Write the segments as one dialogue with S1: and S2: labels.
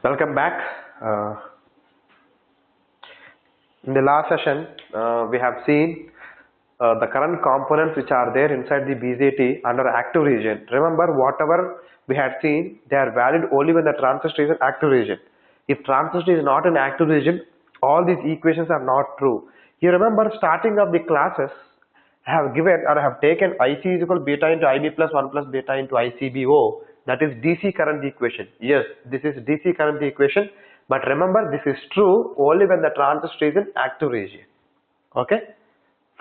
S1: Welcome back. In the last session, we have seen the current components which are there inside the BJT under active region. Remember, whatever we had seen, they are valid only when the transistor is in active region. If transistor is not in active region, all these equations are not true. You remember, starting of the classes, I have given or I have taken IC is equal beta into IB plus 1 plus beta into ICBO. That is DC current equation. Yes, this is DC current equation. But remember, this is true only when the transistor is in active region. Okay,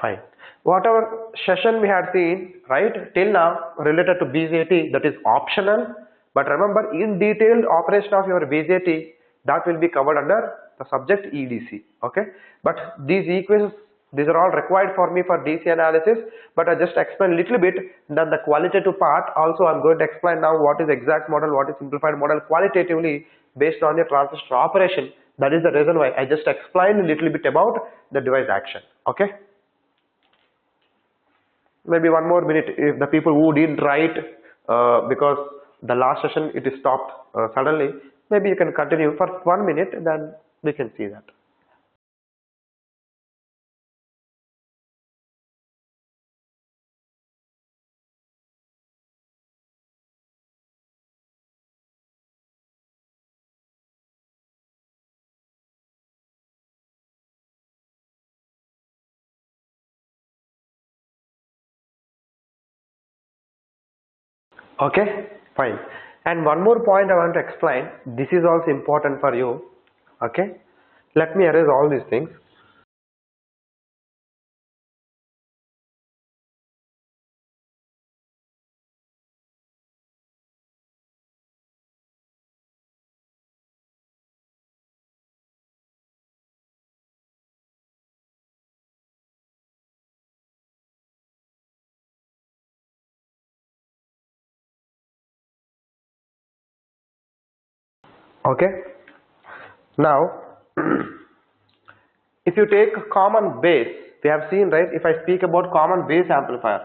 S1: fine. Whatever session we had seen, right, till now related to BJT, that is optional. But remember, in detailed operation of your BJT, that will be covered under the subject EDC. Okay, but these equations, these are all required for me for DC analysis, but I just explain a little bit. Then the qualitative part also I'm going to explain now what is exact model, what is simplified model qualitatively based on the transistor operation. That is the reason why I just explained a little bit about the device action. Okay. Maybe one more minute if the people who didn't write because the last session it is stopped suddenly, maybe you can continue for 1 minute, then we can see that. Okay, fine. And one more point I want to explain. This is also important for you. Okay, let me erase all these things. Okay, now if you take common base, we have seen, right, if I speak about common base amplifier,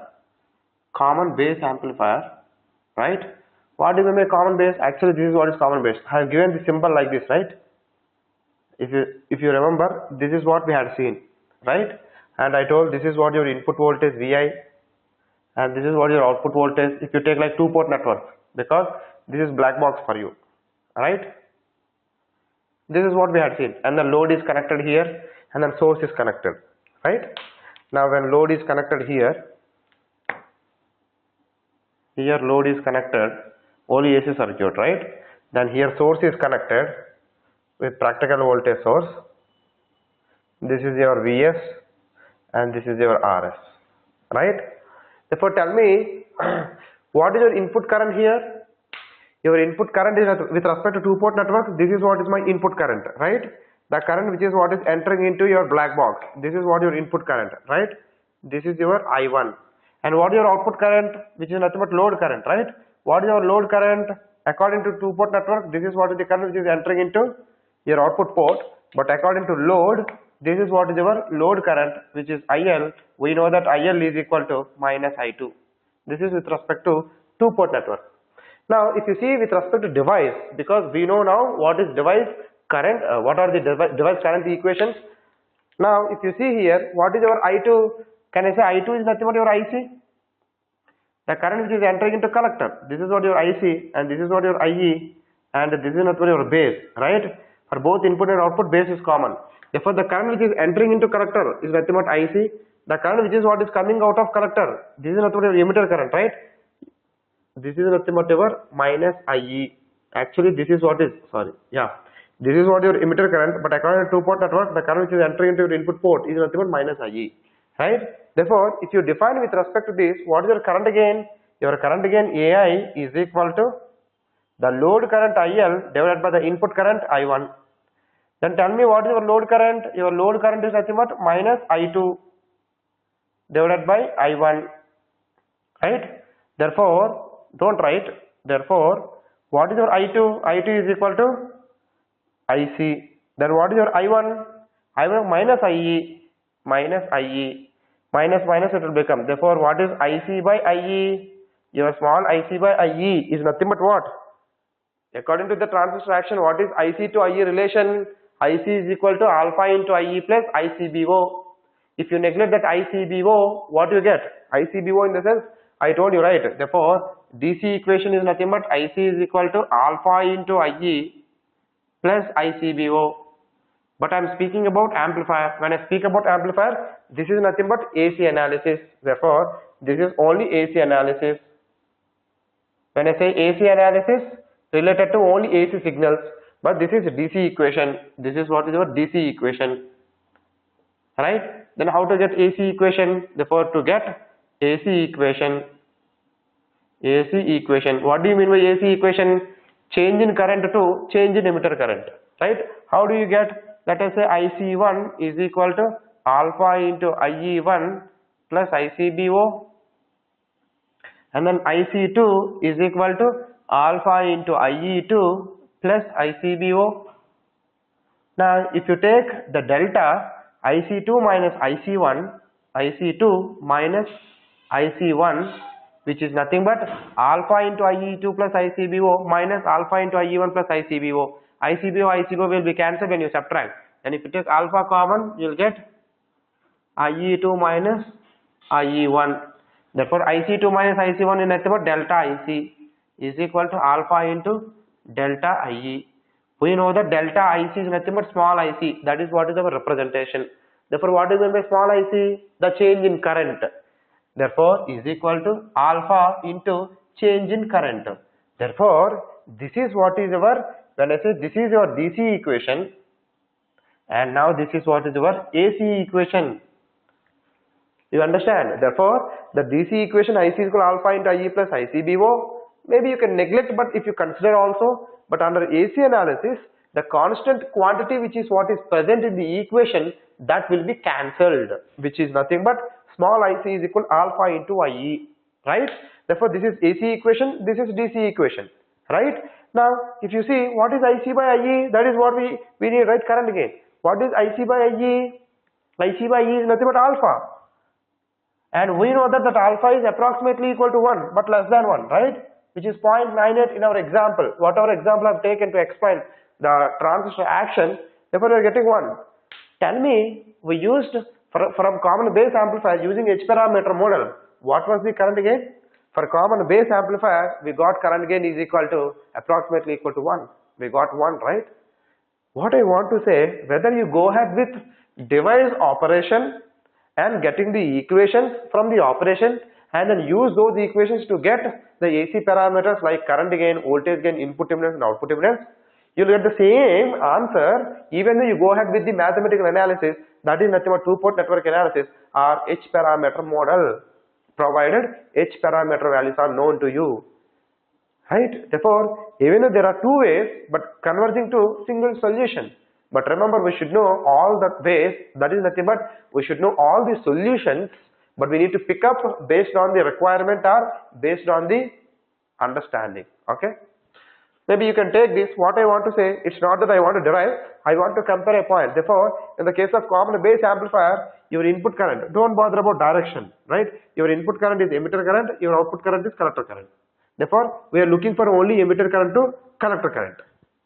S1: right, what do you mean by common base? Actually, this is what is common base. I have given the symbol like this, right? If you remember, this is what we had seen, right? And I told this is what your input voltage Vi and this is what your output voltage if you take like two port network, because this is black box for you, right? This is what we had seen, and the load is connected here and then source is connected, right? Now when load is connected here load is connected, only AC circuit, right? Then here source is connected with practical voltage source. This is your Vs and this is your Rs, right? Therefore tell me what is your input current here? Your input current is with respect to two port network. This is what is my input current, right? The current which is what is entering into your black box. This is what your input current, right? This is your I1. And what is your output current, which is nothing but load current, right? What is your load current according to two port network? This is what is the current which is entering into your output port. But according to load, this is what is your load current, which is IL. We know that IL is equal to minus I2. This is with respect to two port network. Now, if you see with respect to device, because we know now what is device current, what are the device current equations. Now, if you see here, what is your I2? Can I say I2 is nothing but your IC? The current which is entering into collector. This is what your IC and this is what your IE and this is not what your base, right? For both input and output, base is common. Therefore, the current which is entering into collector is nothing but IC. The current which is what is coming out of collector, this is nothing but your emitter current, right? This is nothing but your minus IE. Actually, this is what is, this is what your emitter current, but according to two port network, the current which is entering into your input port is nothing but minus IE, right? Therefore, if you define with respect to this, what is your current gain? Your current gain AI is equal to the load current IL divided by the input current I1. Then tell me what is your load current? Your load current is nothing but minus I2 divided by I1, right? Therefore, don't write. Therefore, what is your I2? I2 is equal to IC. Then what is your I1? I1 minus IE. Minus it will become. Therefore, what is IC by IE? Your small IC by IE is nothing but what? According to the transistor action, what is IC to IE relation? IC is equal to alpha into IE plus ICBO. If you neglect that ICBO, what you get? ICBO in the sense, I told you, right? Therefore, DC equation is nothing but IC is equal to alpha into IE plus ICBO. But I am speaking about amplifier. When I speak about amplifier, this is nothing but AC analysis. Therefore, this is only AC analysis. When I say AC analysis, related to only AC signals. But this is DC equation. This is what is our DC equation. Right? Then how to get AC equation? Therefore, to get AC equation. What do you mean by AC equation? Change in current to change in emitter current. Right? How do you get? Let us say IC1 is equal to alpha into IE1 plus ICBO, and then IC2 is equal to alpha into IE2 plus ICBO. Now if you take the delta IC2 minus IC2 minus IC1, which is nothing but alpha into IE2 plus ICBO minus alpha into IE1 plus ICBO. ICBO will be cancelled when you subtract, and if you take alpha common, you will get IE2 minus IE1. Therefore, IC2 minus IC1 is nothing but delta IC is equal to alpha into delta IE. We know that delta IC is nothing but small IC. That is what is our representation. Therefore, what is meant by small IC? The change in current. Therefore, is equal to alpha into change in current. Therefore, this is what is our, when I say this is your DC equation, and now this is what is our AC equation. You understand? Therefore, the DC equation IC is equal to alpha into IE plus ICBO. Maybe you can neglect, but if you consider also, but under AC analysis, the constant quantity which is what is present in the equation, that will be cancelled, which is nothing but small IC is equal to alpha into IE, right? Therefore, this is AC equation, this is DC equation, right? Now, if you see what is IC by IE, that is what we need, right? Current gain. What is IC by IE? IC by IE is nothing but alpha. And we know that alpha is approximately equal to 1, but less than 1, right? Which is 0.98 in our example. Whatever example I have taken to explain the transistor action, therefore we are getting 1. Tell me, we used from common base amplifier using H parameter model, what was the current gain? For common base amplifier, we got current gain is equal to approximately equal to 1. We got 1, right? What I want to say, whether you go ahead with device operation and getting the equations from the operation and then use those equations to get the AC parameters like current gain, voltage gain, input impedance and output impedance, you will get the same answer even though you go ahead with the mathematical analysis, that is nothing but two-port network analysis or H parameter model, provided H parameter values are known to you, right? Therefore, even though there are two ways but converging to single solution. But remember, we should know all the ways, that is nothing but we should know all the solutions, but we need to pick up based on the requirement or based on the understanding, okay? Maybe you can take this, what I want to say, it's not that I want to derive, I want to compare a point. Therefore, in the case of common base amplifier, your input current, don't bother about direction, right? Your input current is emitter current, your output current is collector current. Therefore, we are looking for only emitter current to collector current.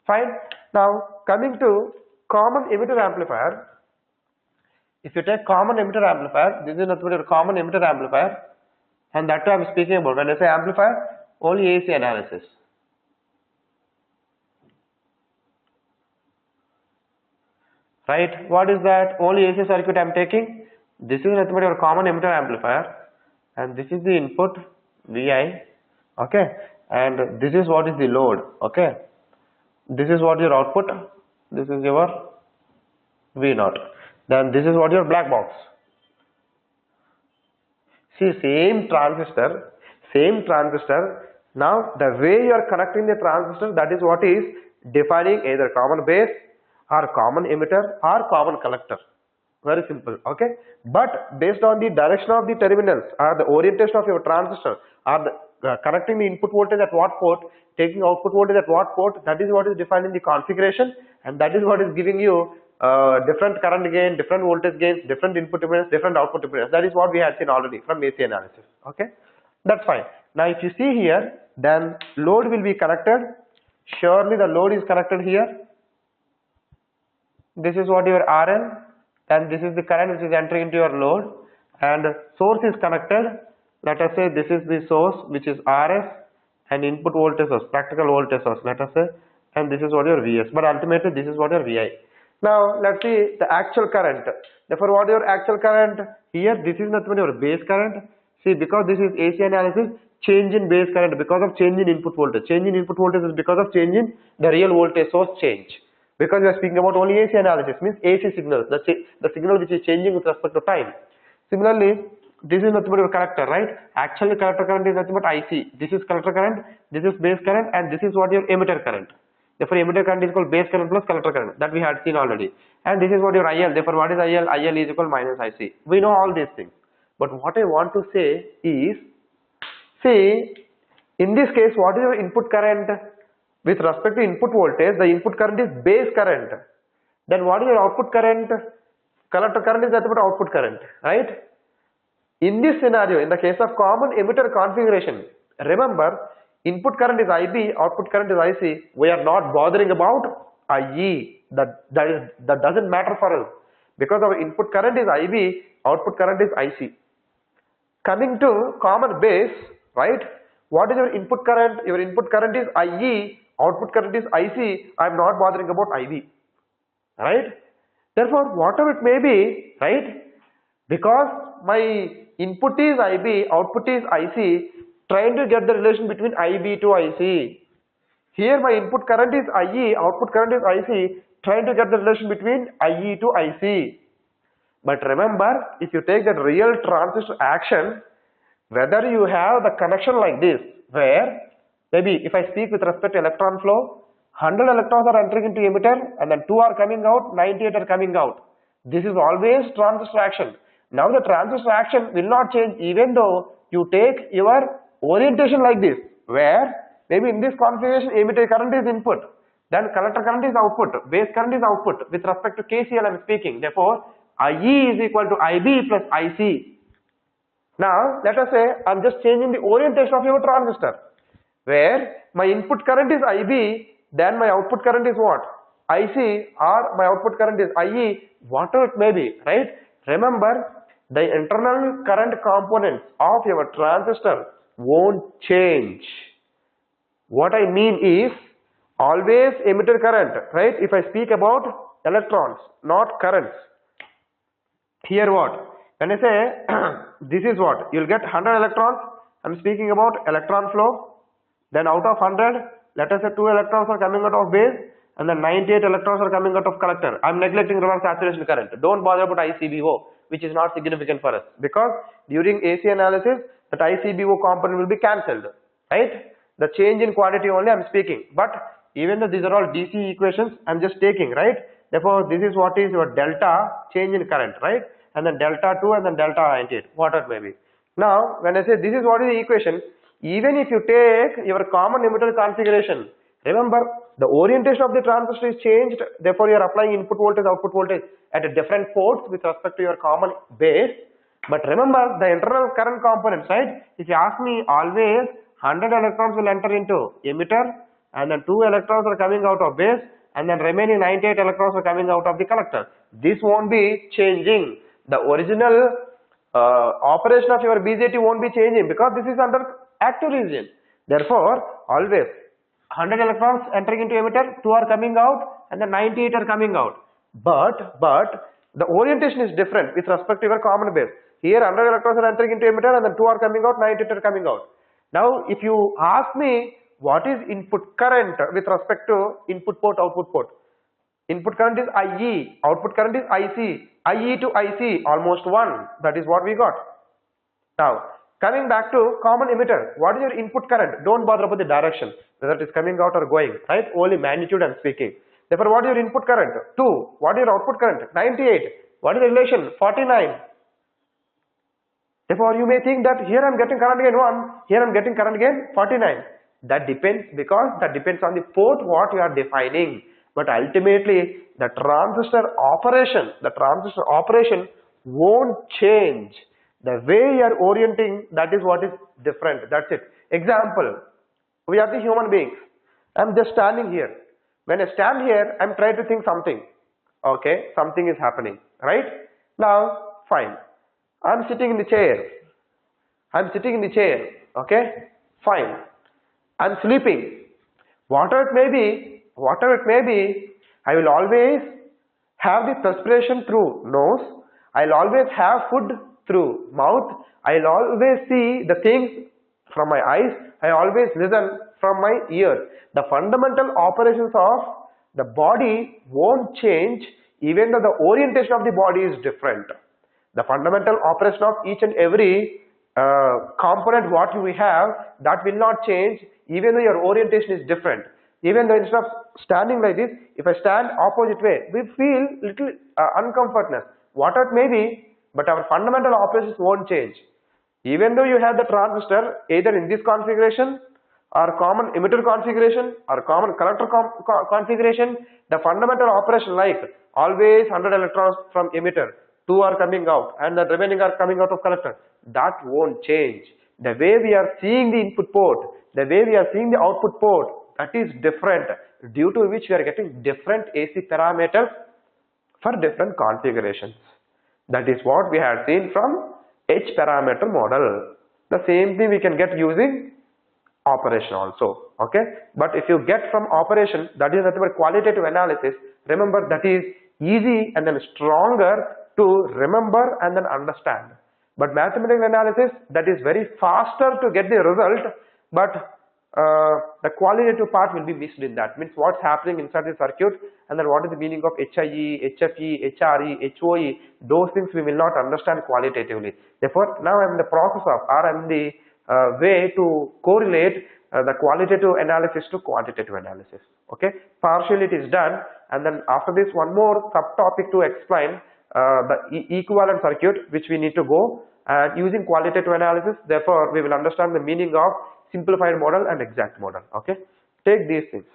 S1: Fine. Now, coming to common emitter amplifier, if you take common emitter amplifier, this is nothing but a common emitter amplifier, and that I am speaking about. When I say amplifier, only AC analysis. Right? What is that? Only AC circuit I am taking. This is nothing but your common emitter amplifier, and this is the input Vi, okay, and this is what is the load, okay. This is what your output. This is your V0. Then this is what your black box. See, same transistor. Now the way you are connecting the transistor, that is what is defining either common base or common emitter or common collector. Very simple, okay. But based on the direction of the terminals or the orientation of your transistor or the connecting the input voltage at what port, taking output voltage at what port, that is what is defining the configuration, and that is what is giving you different current gain, different voltage gains, different input impedance, different output impedance. That is what we had seen already from AC analysis, okay. That's fine. Now if you see here, then load will be connected Surely the load is connected here. This is what your RL, and this is the current which is entering into your load, and source is connected. Let us say this is the source which is RS and input voltage source, practical voltage source, let us say, and this is what your VS, but ultimately this is what your VI. Now let's see the actual current. Therefore, what your actual current here? This is nothing but your base current. See, because this is AC analysis, change in base current because of change in input voltage. Change in input voltage is because of change in the real voltage source change. Because we are speaking about only AC analysis, means AC signals, the signal which is changing with respect to time. Similarly, this is nothing but your collector, right? Actually, collector current is nothing but IC. This is collector current, this is base current, and this is what your emitter current. Therefore, emitter current is equal base current plus collector current, that we had seen already. And this is what your IL. Therefore, what is IL? IL is equal minus IC. We know all these things. But what I want to say is, see, in this case, what is your input current? With respect to input voltage, the input current is base current. Then what is your output current? Collector current is nothing but output current, right? In this scenario, in the case of common emitter configuration, remember, input current is IB, output current is IC. We are not bothering about IE. That doesn't matter for us, because our input current is IB, output current is IC. Coming to common base, right? What is your input current? Your input current is IE, output current is IC. I am not bothering about IB, right? Therefore, whatever it may be, right? Because my input is IB, output is IC, trying to get the relation between IB to IC. Here my input current is IE, output current is IC, trying to get the relation between IE to IC. But remember, if you take that real transistor action, whether you have the connection like this, where maybe if I speak with respect to electron flow, 100 electrons are entering into emitter and then 2 are coming out, 98 are coming out. This is always transistor action. Now the transistor action will not change even though you take your orientation like this, where maybe in this configuration emitter current is input, then collector current is output, base current is output. With respect to KCL I am speaking. Therefore, IE is equal to IB plus IC. Now let us say I am just changing the orientation of your transistor, where my input current is IB, then my output current is what? IC, or my output current is IE, whatever it may be, right? Remember, the internal current components of your transistor won't change. What I mean is, always emitter current, right? If I speak about electrons, not currents. Here what? When I say this is what? You'll get 100 electrons. I'm speaking about electron flow. Then out of 100, let us say 2 electrons are coming out of base, and then 98 electrons are coming out of collector. I'm neglecting reverse saturation current. Don't bother about ICBO, which is not significant for us, because during AC analysis, that ICBO component will be cancelled, right? The change in quantity only I'm speaking. But even though these are all DC equations, I'm just taking, right? Therefore, this is what is your delta change in current, right? And then delta 2 and then delta 98, whatever may be. Now, when I say this is what is the equation, even if you take your common emitter configuration, remember the orientation of the transistor is changed, therefore you are applying input voltage, output voltage at a different ports with respect to your common base. But remember the internal current components, right? If you ask me, always 100 electrons will enter into emitter, and then 2 electrons are coming out of base, and then remaining 98 electrons are coming out of the collector. This won't be changing. The original operation of your BJT won't be changing, because this is under active region. Therefore, always 100 electrons entering into emitter, 2 are coming out, and then 98 are coming out. But the orientation is different with respect to your common base. Here 100 electrons are entering into emitter, and then 2 are coming out, 98 are coming out. Now, if you ask me what is input current with respect to input port, output port, input current is IE, output current is IC, IE to IC almost 1. That is what we got. Now, coming back to common emitter, what is your input current? Don't bother about the direction, whether it is coming out or going, right? Only magnitude I am speaking. Therefore, what is your input current? 2. What is your output current? 98. What is the relation? 49. Therefore, you may think that here I am getting current gain 1, here I am getting current gain 49. That depends, because that depends on the port what you are defining. But ultimately, the transistor operation won't change. The way you are orienting, that is what is different. That's it. Example, we are the human beings. I'm just standing here. When I stand here, I'm trying to think something. Okay, something is happening, right? Now, fine. I'm sitting in the chair. I'm sitting in the chair. Okay, fine. I'm sleeping. Whatever it may be, I will always have the perspiration through nose. I'll always have food through mouth. I'll always see the things from my eyes. I always listen from my ears. The fundamental operations of the body won't change even though the orientation of the body is different. The fundamental operation of each and every component what we have, that will not change even though your orientation is different. Even though instead of standing like this, if I stand opposite way, we feel little uncomfortness. Whatever it may be, but our fundamental operations won't change. Even though you have the transistor either in this configuration or common emitter configuration or common collector configuration, the fundamental operation like always 100 electrons from emitter, 2 are coming out and the remaining are coming out of collector, that won't change. The way we are seeing the input port, the way we are seeing the output port, that is different, due to which we are getting different AC parameters for different configurations. That is what we had seen from H parameter model. The same thing we can get using operation also. Okay, but if you get from operation, that is nothing but qualitative analysis. Remember, that is easy and then stronger to remember and then understand. But mathematical analysis, that is very faster to get the result, but the qualitative part will be missed in that. Means what's happening inside the circuit and then what is the meaning of HIE, HFE, HRE, HOE, those things we will not understand qualitatively. Therefore, now I am in the process of, or I am in the way to correlate the qualitative analysis to quantitative analysis. Okay, partially it is done, and then after this one more subtopic to explain the equivalent circuit which we need to go, and using qualitative analysis, therefore we will understand the meaning of simplified model and exact model. Okay, take these things.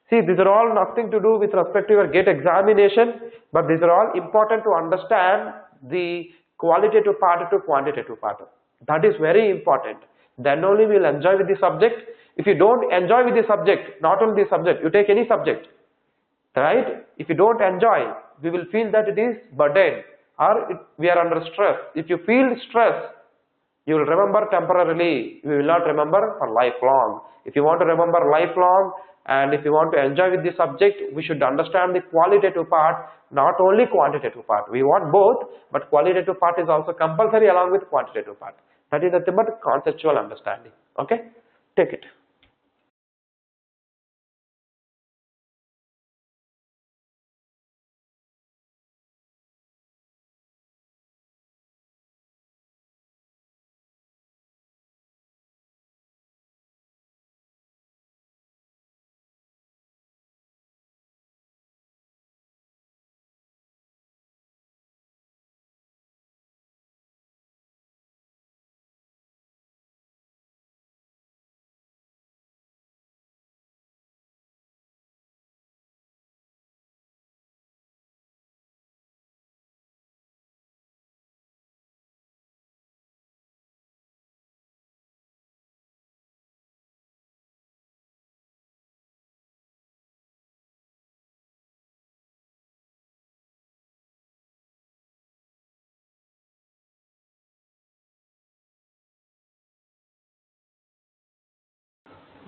S1: See, these are all nothing to do with respect to your GATE examination, but these are all important to understand the qualitative part to quantitative part. That is very important. Then only we will enjoy with the subject. If you don't enjoy with the subject, not only the subject, you take any subject, right? If you don't enjoy, we will feel that it is burden or we are under stress. If you feel stress, you will remember temporarily, you will not remember for lifelong. If you want to remember lifelong and if you want to enjoy with the subject, we should understand the qualitative part, not only quantitative part. We want both, but qualitative part is also compulsory along with quantitative part. That is nothing but conceptual understanding. Okay, take it.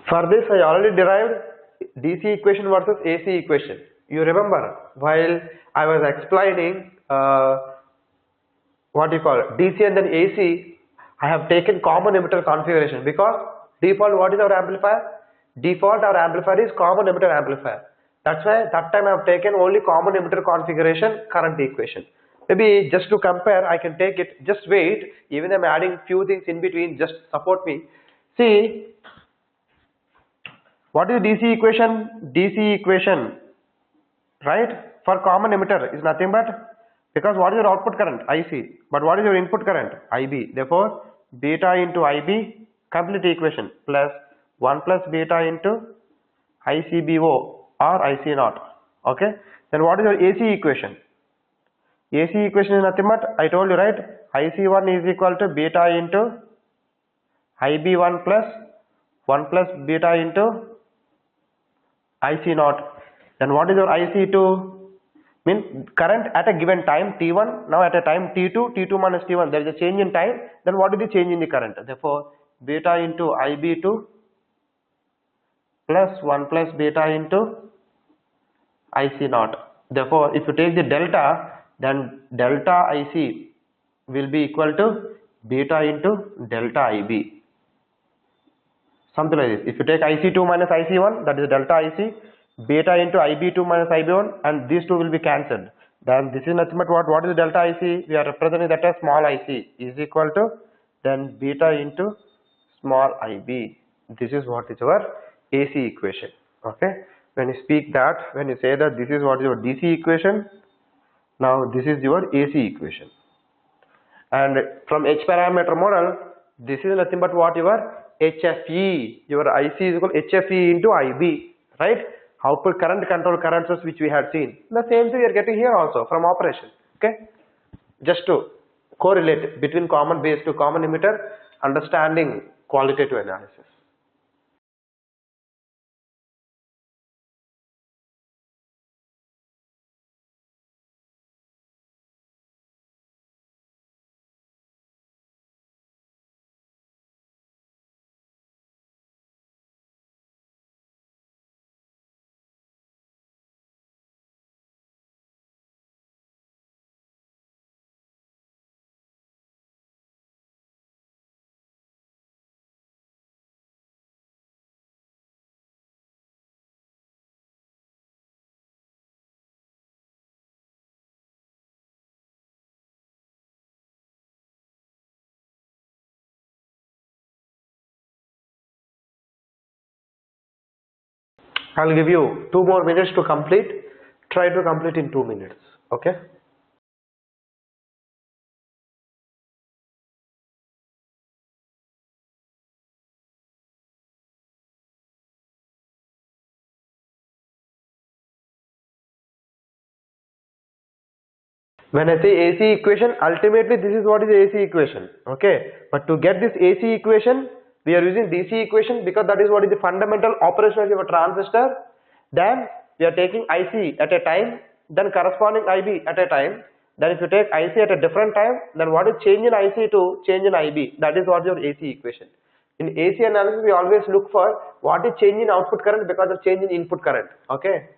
S1: For this, I already derived DC equation versus AC equation. You remember while I was explaining what you call DC and then AC, I have taken common emitter configuration because default what is our amplifier? Default our amplifier is common emitter amplifier. That's why that time I have taken only common emitter configuration current equation. Maybe just to compare, I can take it. Just wait. Even I am adding few things in between. Just support me. See. What is DC equation? DC equation, right, for common emitter is nothing but, because what is your output current? IC, but what is your input current? IB. Therefore, beta into IB, complete equation, plus 1 plus beta into ICBO or IC naught. Okay. Then what is your AC equation? AC equation is nothing but, I told you, right, IC1 is equal to beta into IB1 plus 1 plus beta into IC naught. Then what is your IC2? Mean current at a given time T1, now at a time T2, T2 minus T1, there is a change in time, then what is the change in the current? Therefore, beta into IB2 plus 1 plus beta into IC naught. Therefore, if you take the delta, then delta IC will be equal to beta into delta IB. Something like this. If you take IC2 minus IC1, that is delta IC, beta into IB2 minus IB1, and these two will be cancelled. Then this is nothing but what is the delta IC? We are representing that as small IC is equal to then beta into small IB. This is what is our AC equation. Okay. When you speak that, when you say that this is what is your DC equation, now this is your AC equation. And from H parameter model, this is nothing but what your HFE, your IC is equal to HFE into IB, right? Output current control current source which we had seen. The same thing we are getting here also from operation. Okay, just to correlate between common base to common emitter, understanding qualitative analysis. I'll give you 2 more minutes to complete. Try to complete in 2 minutes. Okay. When I say AC equation, ultimately this is what is AC equation. Okay. But to get this AC equation, we are using DC equation because that is what is the fundamental operation of a transistor. Then we are taking IC at a time, then corresponding IB at a time. Then if you take IC at a different time, then what is change in IC to change in IB? That is what your AC equation. In AC analysis, we always look for what is change in output current because of change in input current. Okay.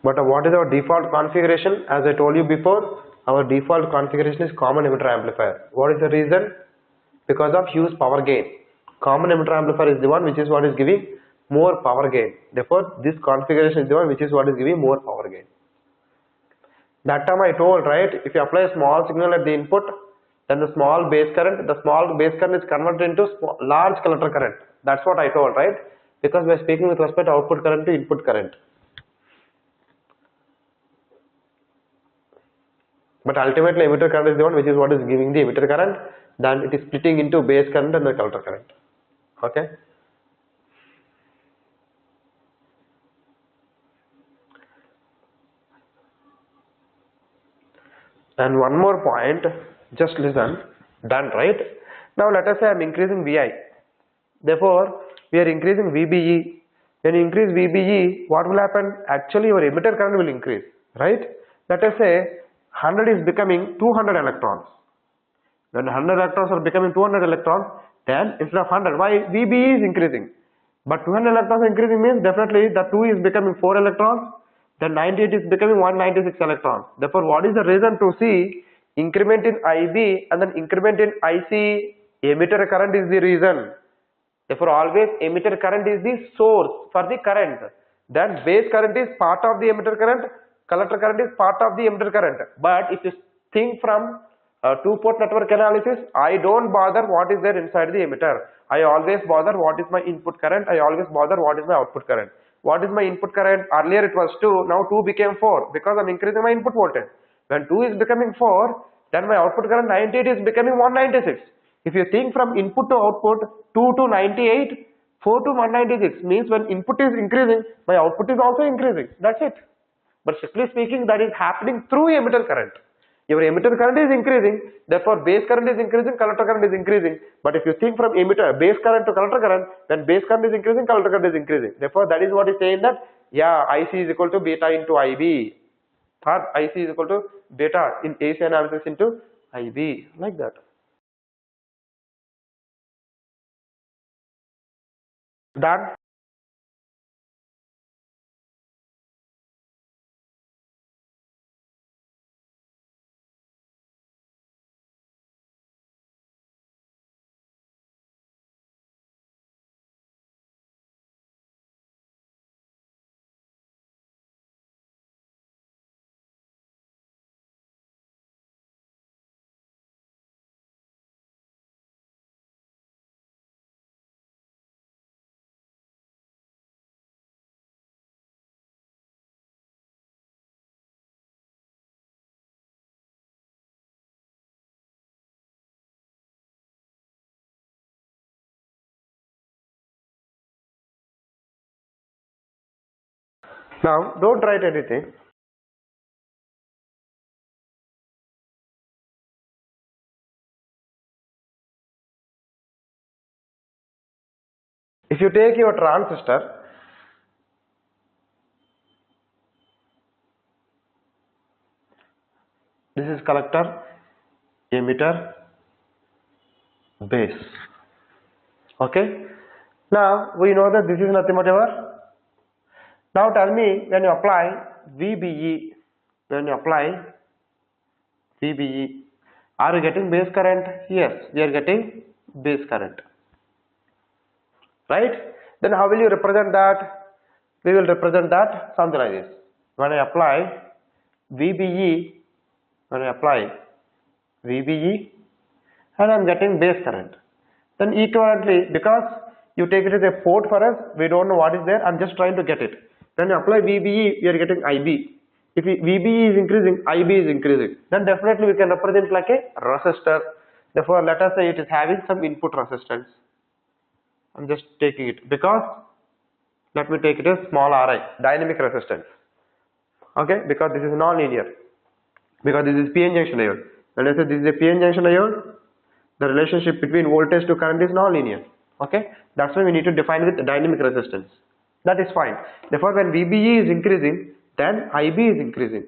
S1: But what is our default configuration? As I told you before, our default configuration is common emitter amplifier. What is the reason? Because of huge power gain. Common emitter amplifier is the one which is what is giving more power gain. Therefore, this configuration is the one which is what is giving more power gain. That time I told, right, if you apply a small signal at the input, then the small base current is converted into large collector current. That's what I told, right? Because we are speaking with respect to output current to input current. But ultimately emitter current is the one which is what is giving the emitter current, then it is splitting into base current and the collector current. Okay. And one more point, just listen, done, right? Now let us say I am increasing Vi. Therefore, we are increasing VBE. When you increase VBE, what will happen? Actually, your emitter current will increase, right? Let us say 100 is becoming 200 electrons. When 100 electrons are becoming 200 electrons, then instead of 100, why? VBE is increasing. But 200 electrons increasing means definitely the 2 is becoming 4 electrons, then 98 is becoming 196 electrons. Therefore, what is the reason to see increment in IB and then increment in IC? Emitter current is the reason. Therefore, always emitter current is the source for the current. Then base current is part of the emitter current, collector current is part of the emitter current. But if you think from two-port network analysis, I don't bother what is there inside the emitter. I always bother what is my input current, I always bother what is my output current. What is my input current? Earlier it was 2, now 2 became 4 because I am increasing my input voltage. When 2 is becoming 4, then my output current 98 is becoming 196. If you think from input to output, 2 to 98, 4 to 196 means when input is increasing, my output is also increasing. That's it. But strictly speaking, that is happening through emitter current. Your emitter current is increasing, therefore base current is increasing, collector current is increasing. But if you think from emitter, base current to collector current, then base current is increasing, collector current is increasing. Therefore, that is what is saying that, yeah, IC is equal to beta into IB. Or IC is equal to beta in AC analysis into IB, like that. Done? Now, don't write anything. If you take your transistor, this is collector, emitter, base. Okay. Now we know that this is nothing but your. Now tell me, when you apply VBE, are you getting base current? Yes, we are getting base current. Right? Then how will you represent that? We will represent that something like this. When I apply VBE, and I am getting base current, then equivalently, because you take it as a port for us, we don't know what is there, I am just trying to get it. When you apply VBE, we are getting IB. If VBE is increasing, IB is increasing, then definitely we can represent like a resistor. Therefore, let us say it is having some input resistance. I am just taking it because, let me take it as small Ri, dynamic resistance. Okay, because this is non-linear. Because this is PN junction diode. When I say this is a PN junction diode, the relationship between voltage to current is non-linear. Okay, that's why we need to define with dynamic resistance. That is fine. Therefore, when VBE is increasing, then IB is increasing,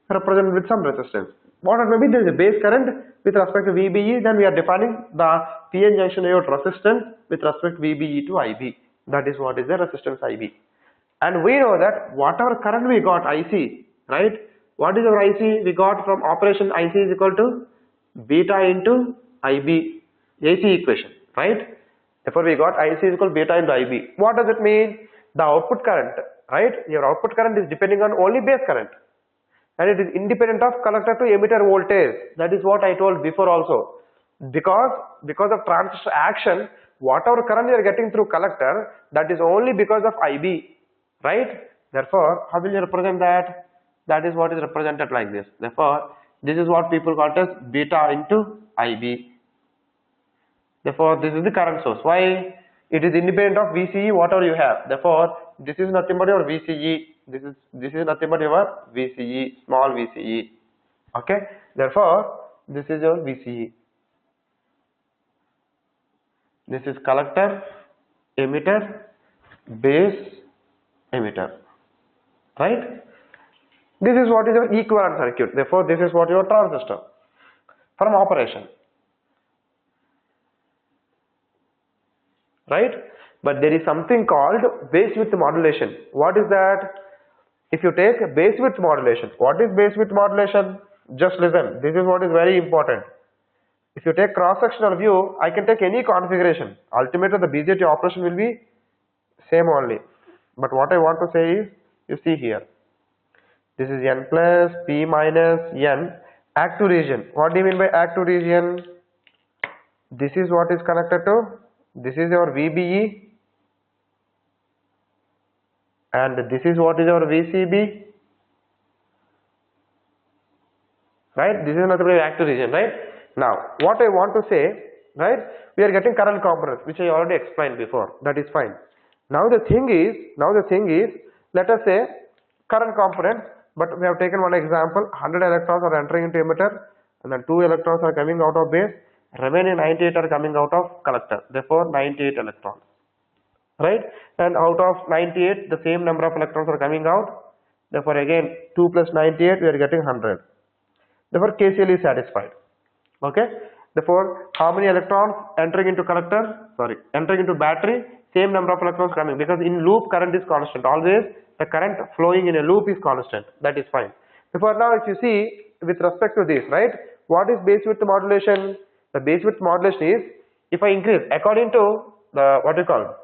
S1: represented with some resistance. Whatever may be, there is a base current with respect to VBE, then we are defining the PN junction diode resistance with respect to VBE to IB. That is what is the resistance IB. And we know that whatever current we got IC, right? What is our IC? We got from operation IC is equal to beta into IB, AC equation, right? Therefore, we got IC is equal to beta into IB. What does it mean? The output current, right? Your output current is depending on only base current, and it is independent of collector to emitter voltage. That is what I told before also. Because of transistor action, whatever current you are getting through collector, that is only because of IB, right? Therefore, how will you represent that? That is what is represented like this. Therefore, this is what people call as beta into IB. Therefore, this is the current source. Why? It is independent of VCE, whatever you have. Therefore, this is nothing but your VCE. This is nothing but your VCE, small VCE. Okay. Therefore, this is your VCE. This is collector, emitter, base, emitter. Right? This is what is your equivalent circuit. Therefore, this is what your transistor from operation. Right? But there is something called base width modulation. What is that? If you take base width modulation, what is base width modulation? Just listen. This is what is very important. If you take cross-sectional view, I can take any configuration. Ultimately, the BJT operation will be same only. But what I want to say is, you see here, this is N plus P minus N active region. What do you mean by active region? This is what is connected to. This is your VBE, and this is what is your VCB, right? This is nothing but active region, right? Now, what I want to say, right? We are getting current components, which I already explained before. That is fine. Now the thing is, let us say current components, but we have taken one example. 100 electrons are entering into emitter, and then 2 electrons are coming out of base. Remaining 98 are coming out of collector. Therefore, 98 electrons, right? And out of 98, the same number of electrons are coming out. Therefore, again 2 plus 98, we are getting 100. Therefore, KCL is satisfied. Okay. Therefore, how many electrons entering into collector? Sorry, entering into battery? Same number of electrons coming, because in loop current is constant. Always the current flowing in a loop is constant. That is fine. Therefore, now if you see with respect to this, right? What is base width modulation? The base width modulation is, if I increase according to the what you call,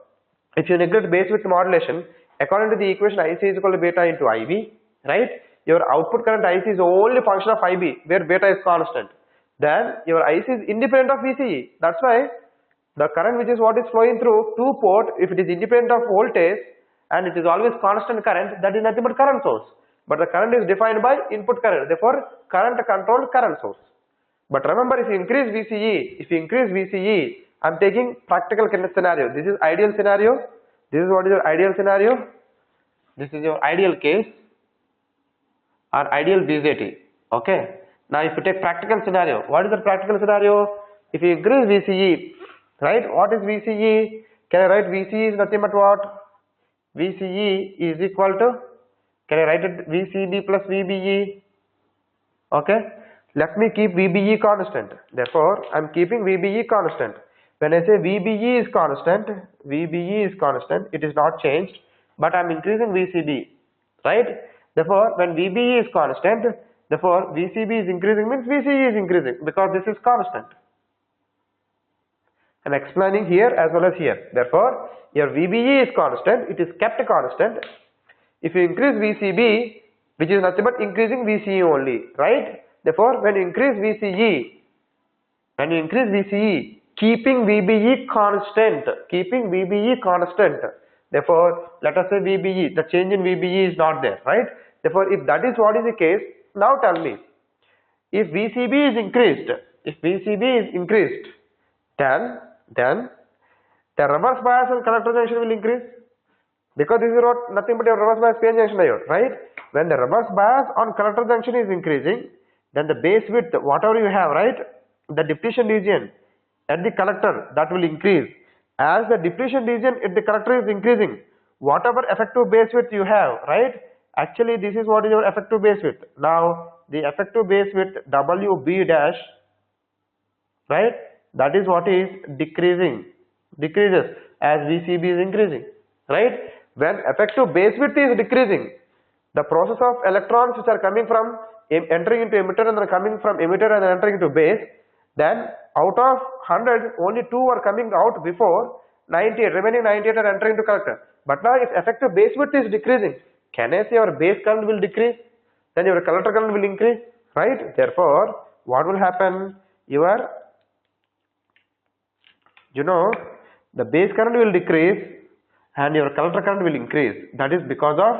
S1: if you neglect base width modulation, according to the equation IC is equal to beta into IB, right? Your output current IC is only function of IB, where beta is constant. Then your IC is independent of VCE. That's why the current which is what is flowing through 2 port, if it is independent of voltage and it is always constant current, that is nothing but current source. But the current is defined by input current. Therefore, current controlled current source. But remember, if you increase VCE, I am taking practical scenario. This is ideal scenario. This is what is your ideal scenario. This is your ideal case or ideal BJT. Okay. Now, if you take practical scenario, what is the practical scenario? If you increase VCE, right? What is VCE? Can I write VCE is nothing but what? VCE is equal to, can I write it VCB plus VBE? Okay. Let me keep VBE constant. Therefore, I am keeping VBE constant. When I say VBE is constant, it is not changed, but I am increasing VCB, right? Therefore, when VBE is constant, therefore VCB is increasing means VCE is increasing, because this is constant. I am explaining here as well as here. Therefore, your VBE is constant, it is kept constant. If you increase VCB, which is nothing but increasing VCE only, right? Therefore, when you increase VCE, keeping VBE constant, therefore, let us say VBE, the change in VBE is not there, right? Therefore, if that is what is the case, now tell me, if VCB is increased, then the reverse bias on collector junction will increase, because this is nothing but a reverse bias PN junction diode, right? When the reverse bias on collector junction is increasing, then the base width, whatever you have, right, the depletion region at the collector, that will increase. As the depletion region at the collector is increasing, whatever effective base width you have, right, actually this is what is your effective base width. Now the effective base width WB dash, right, that is what is decreases as VCB is increasing, right? when effective base width is decreasing, the process of electrons which are coming from entering into emitter and then coming from emitter and then entering into base, then out of 100 only 2 are coming out before 98, remaining 98 are entering into collector. But now if effective base width is decreasing, can I say your base current will decrease? Then your collector current will increase, right? Therefore, what will happen? Your, the base current will decrease and your collector current will increase. That is because of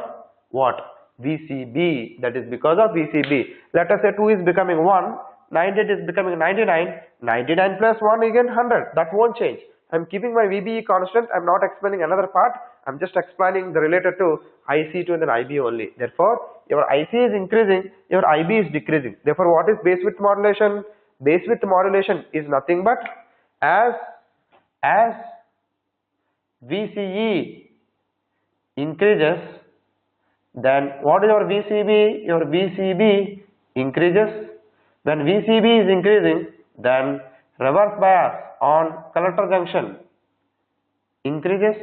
S1: what? VCB. That is because of VCB. Let us say 2 is becoming 1, 98 is becoming 99, 99 plus 1 again 100. That won't change. I am keeping my VBE constant. I am not explaining another part. I am just explaining the related to IC2 and then IB only. Therefore, your IC is increasing, your IB is decreasing. Therefore, what is base width modulation? Base width modulation is nothing but as VCE increases, then what is your VCB? Your VCB increases. When VCB is increasing, then reverse bias on collector junction increases.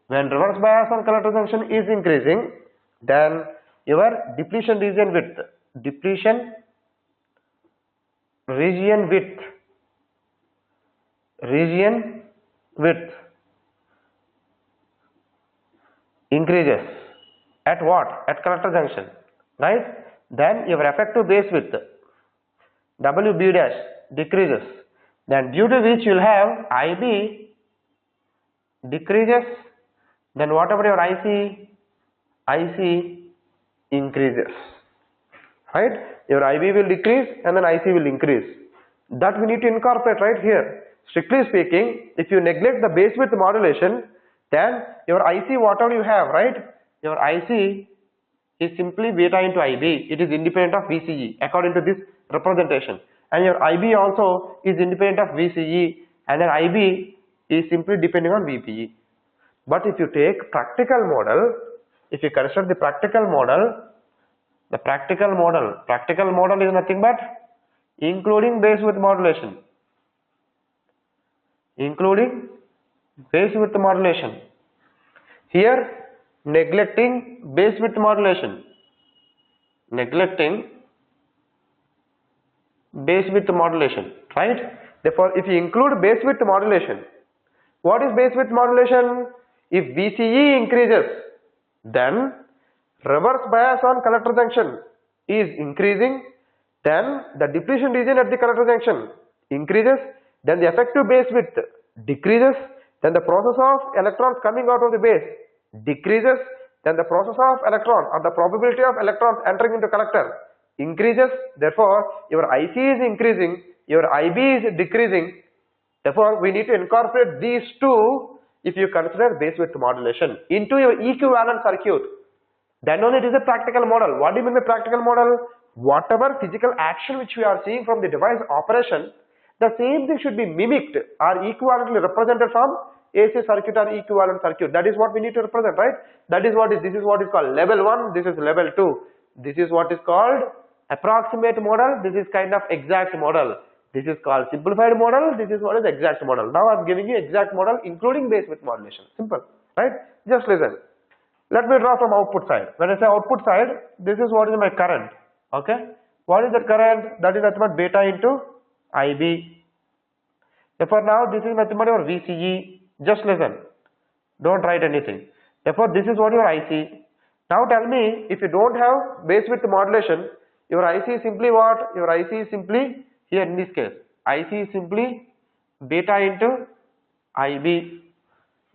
S1: When reverse bias on collector junction is increasing, then your depletion region width increases. At what? At collector junction, right? Then your effective base width WB dash decreases. Then due to which you will have IB decreases. Then whatever your IC increases, right? Your IB will decrease and then IC will increase. That we need to incorporate right here. Strictly speaking, if you neglect the base width modulation, then your IC whatever you have, right? Your IC is simply beta into IB. It is independent of VCE according to this representation. And your IB also is independent of VCE and then IB is simply depending on VBE. But if you take practical model, if you consider the practical model is nothing but including base width modulation. Here neglecting base width modulation. Right? Therefore, if you include base width modulation, what is base width modulation? If VCE increases, then reverse bias on collector junction is increasing, then the depletion region at the collector junction increases, then the effective base width decreases, then the process of electrons coming out of the base decreases, then the process of electron or the probability of electrons entering into collector increases. Therefore, your IC is increasing, your IB is decreasing. Therefore, we need to incorporate these two if you consider base width modulation into your equivalent circuit. Then only it is a practical model. What do you mean by practical model? Whatever physical action which we are seeing from the device operation, the same thing should be mimicked or equivalently represented from AC circuit or equivalent circuit. That is what we need to represent, right? This is what is called level 1, this is level 2. This is what is called approximate model, this is kind of exact model. This is called simplified model, this is what is exact model. Now I am giving you exact model including base width modulation. Simple, right? Just listen. Let me draw from output side. When I say output side, this is what is my current. Okay? What is the current? That is nothing but beta into IB. Therefore, now this is nothing but your VCE. Just listen. Don't write anything. Therefore, this is what your IC. Now tell me, if you don't have base width modulation, your IC is simply what? Your IC is simply, here in this case, IC is simply beta into IB.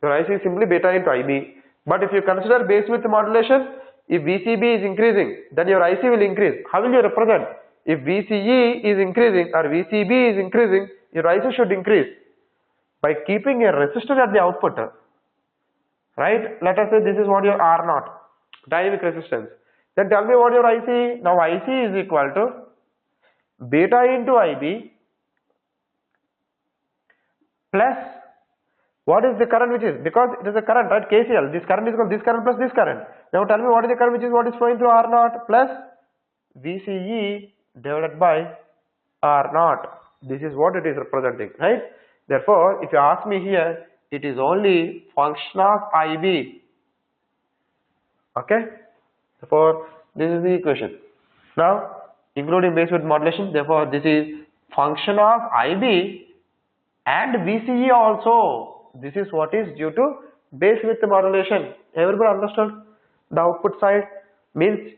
S1: Your IC is simply beta into IB. But if you consider base width modulation, if VCB is increasing, then your IC will increase. How will you represent? If VCE is increasing or VCB is increasing, your IC should increase by keeping a resistor at the output. Right? Let us say this is what your R0, dynamic resistance. Then tell me what your IC. Now IC is equal to beta into IB plus what is the current which is, because it is a current, right? KCL. This current is equal to this current plus this current. Now tell me what is the current which is what is flowing through R0 plus VCE divided by R0. This is what it is representing, right? Therefore, if you ask me here, it is only function of IB Okay, therefore this is the equation. Now including base width modulation, therefore this is function of IB and VCE also. This is what is due to base width modulation. Everybody understood? The output side means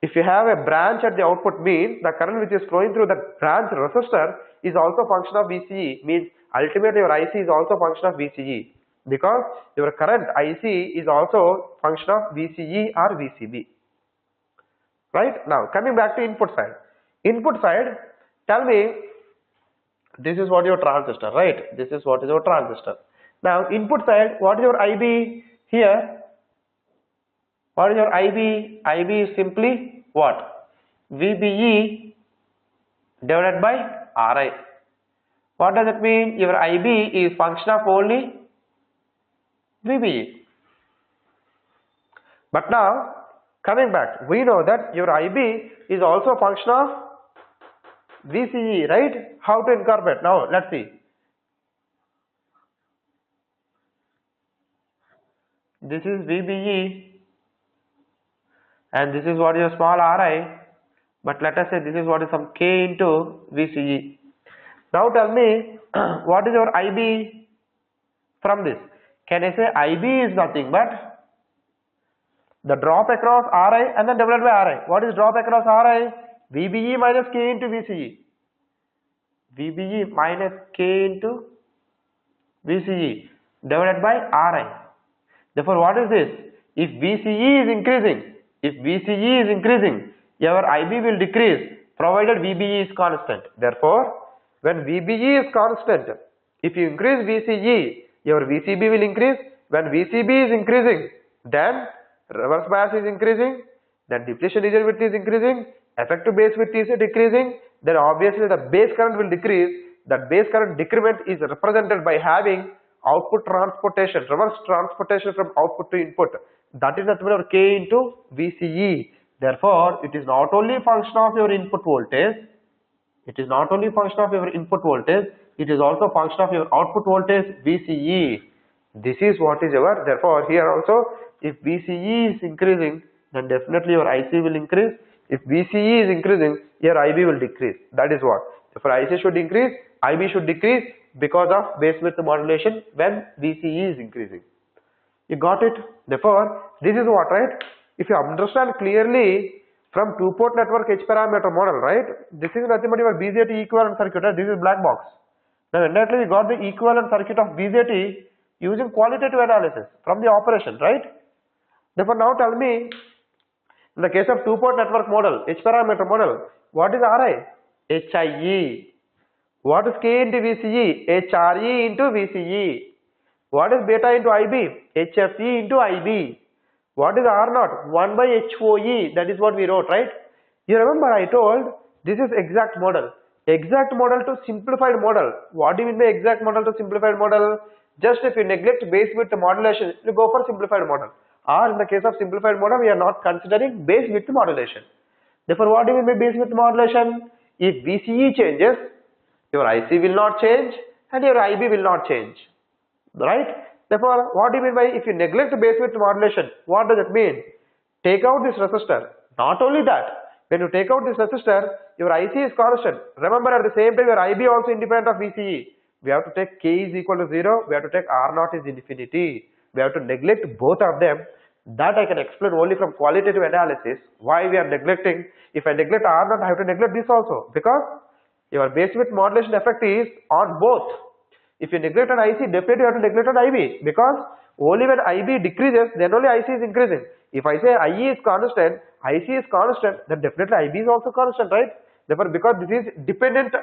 S1: if you have a branch at the output, means the current which is flowing through the branch resistor is also function of VCE, means ultimately your IC is also function of VCE, because your current IC is also function of VCE or VCB. Right? Now coming back to input side. Input side, tell me, this is what your transistor, right? This is what is your transistor. Now input side, what is your IB here? What is your IB? IB is simply what? VBE divided by RI. What does it mean? Your IB is function of only VBE. But now coming back, we know that your IB is also function of VCE, right? How to incorporate? Now let's see. This is VBE and this is what is a small Ri, but let us say this is what is some K into VCE. Now tell me what is your IB from this? Can I say IB is nothing but the drop across Ri and then divided by Ri. What is drop across Ri? VBE minus K into VCE. VBE minus K into VCE divided by Ri. Therefore what is this? If VCE is increasing, your IB will decrease provided VBE is constant. Therefore when VBE is constant, if you increase VCE, your VCB will increase. When VCB is increasing, then reverse bias is increasing, then depletion region width is increasing, effective base width is decreasing, then obviously the base current will decrease. That base current decrement is represented by having output transportation, reverse transportation from output to input. That is nothing but K into VCE. Therefore, it is not only function of your input voltage, it is not only function of your input voltage, it is also function of your output voltage VCE. This is what is your, therefore here also if VCE is increasing, then definitely your IC will increase. If VCE is increasing, your IB will decrease. That is what. Therefore IC should increase, IB should decrease because of base width modulation when VCE is increasing. You got it? Therefore this is what, right? If you understand clearly from two-port network H parameter model, right? This is nothing but your BJT equivalent circuit, right? This is black box. Now indirectly we got the equivalent circuit of BJT using qualitative analysis from the operation, right? Therefore now tell me, in the case of two-port network model, H parameter model, what is Ri? HIE. What is K into VCE? HRE into VCE. What is beta into IB? HFE into IB. What is R0? 1 by HOE. That is what we wrote, right? You remember I told this is exact model. Exact model to simplified model. What do you mean by exact model to simplified model? Just if you neglect base width modulation, you go for simplified model. Or in the case of simplified model, we are not considering base width modulation. Therefore, what do you mean by base width modulation? If VCE changes, your IC will not change and your IB will not change. Right? Therefore, what do you mean by if you neglect base width modulation? What does it mean? Take out this resistor. Not only that, when you take out this resistor, your IC is constant. Remember, at the same time, your IB also independent of VCE. We have to take K is equal to 0. We have to take R0 is infinity. We have to neglect both of them. That I can explain only from qualitative analysis. Why we are neglecting? If I neglect R0, I have to neglect this also, because your base width modulation effect is on both. If you neglect an IC, definitely you have to neglect an IB, because only when IB decreases, then only IC is increasing. If I say IE is constant, IC is constant, then definitely IB is also constant, right? Therefore, because this is dependent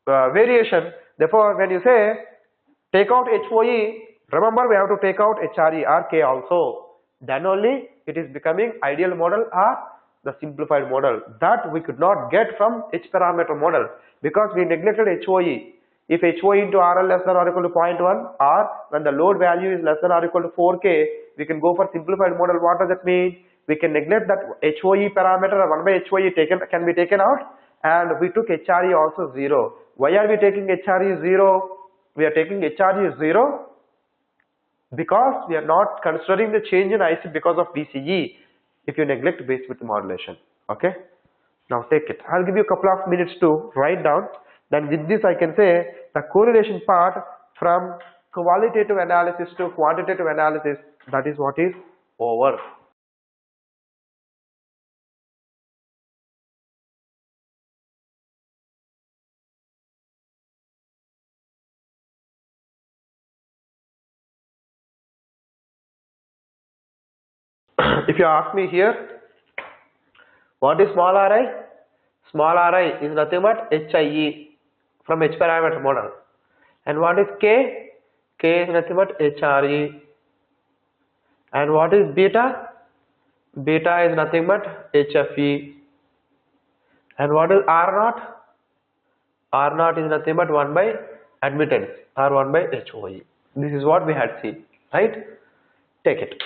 S1: variation, therefore when you say take out HOE, remember we have to take out HRE or K also. Then only it is becoming ideal model or the simplified model. That we could not get from H parameter model because we neglected HOE. If HOE into RL less than or equal to 0.1, or when the load value is less than or equal to 4K, we can go for simplified model. What does it mean? We can neglect that HOE parameter, 1 by HOE can be taken out, and we took HRE also 0. Why are we taking HRE 0? We are taking HRE 0 because we are not considering the change in IC because of VCE if you neglect base width modulation. Okay, now take it. I'll give you a couple of minutes to write down. Then with this I can say the correlation part from qualitative analysis to quantitative analysis, that is what is over. If you ask me here, what is small ri? Small ri is nothing but HIE from H parameter model. And what is K? K is nothing but HRE. And what is beta? Beta is nothing but HFE. And what is R naught? R naught is nothing but 1 by admittance or 1 by HOE. This is what we had seen, right? Take it.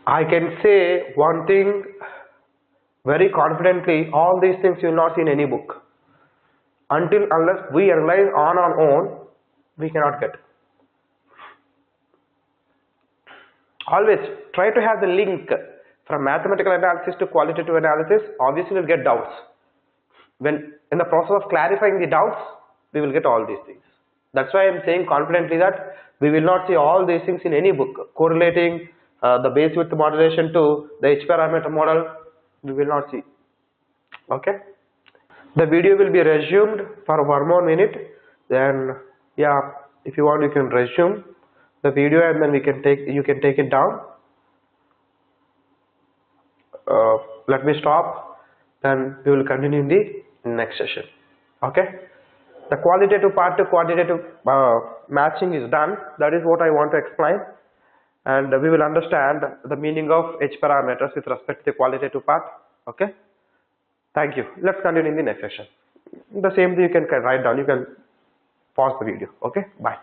S1: I can say one thing very confidently, all these things you will not see in any book. Unless we realize on our own, we cannot get. Always try to have the link from mathematical analysis to qualitative analysis. Obviously you will get doubts. When in the process of clarifying the doubts, we will get all these things. That's why I am saying confidently that we will not see all these things in any book. Correlating the base width modulation to the H parameter model, we will not see. Okay. The video will be resumed for 1 more minute. Then yeah, if you want you can resume the video and then you can take it down. Let me stop. Then we will continue in the next session. Okay. The qualitative part to quantitative matching is done. That is what I want to explain. And we will understand the meaning of H parameters with respect to the qualitative part. Okay. Thank you. Let's continue in the next session. The same thing you can write down. You can pause the video. Okay. Bye.